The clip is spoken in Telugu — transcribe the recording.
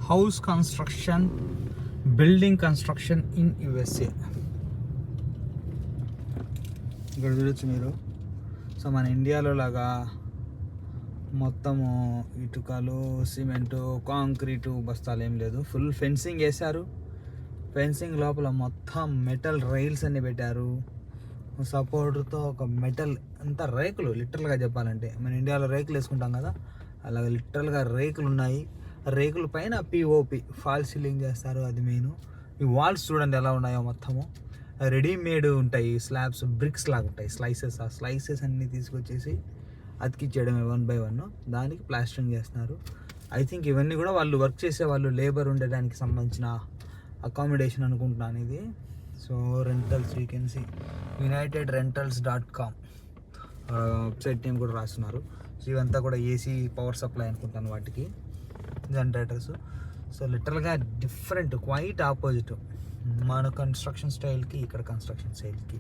House construction, building construction in USA. ఇక్కడ చూడొచ్చు మీరు. సో మన ఇండియాలో లాగా మొత్తము ఇటుకలు, సిమెంటు, కాంక్రీటు బస్తాలు ఏం లేదు. ఫుల్ ఫెన్సింగ్ వేశారు. ఫెన్సింగ్ లోపల మొత్తం మెటల్ రైల్స్ అన్ని పెట్టారు. సపోర్ట్తో ఒక మెటల్ అంతా రేకులు, లిటరల్గా చెప్పాలంటే మన ఇండియాలో రేకులు వేసుకుంటాం కదా, అలాగే లిటరల్గా రేకులు ఉన్నాయి. రేకుల పైన పిఓపి ఫాల్ సీలింగ్ చేస్తారు. అది మెయిన్. ఈ వాల్స్ చూడండి ఎలా ఉన్నాయో, మొత్తము రెడీమేడ్ ఉంటాయి. స్లాబ్స్ బ్రిక్స్ లాగా ఉంటాయి. స్లైసెస్, ఆ స్లైసెస్ అన్నీ తీసుకొచ్చేసి అతికిచ్చేయడమే 1 by 1. దానికి ప్లాస్టరింగ్ చేస్తున్నారు. ఐ థింక్ ఇవన్నీ కూడా వాళ్ళు వర్క్ చేసే వాళ్ళు లేబర్ ఉండడానికి సంబంధించిన అకామిడేషన్ అనుకుంటున్నాను ఇది. So rentals you can see unitedrentals.com website name కూడా రాస్తున్నారు. సో ఇవంతా కూడా ఏసీ పవర్ సప్లై అనుకుంటాను వాటికి, జనరేటర్స్. సో లిటరల్గా డిఫరెంట్, క్వైట్ ఆపోజిట్ మన కన్స్ట్రక్షన్ స్టైల్కి, ఇక్కడ కన్స్ట్రక్షన్ స్టైల్కి.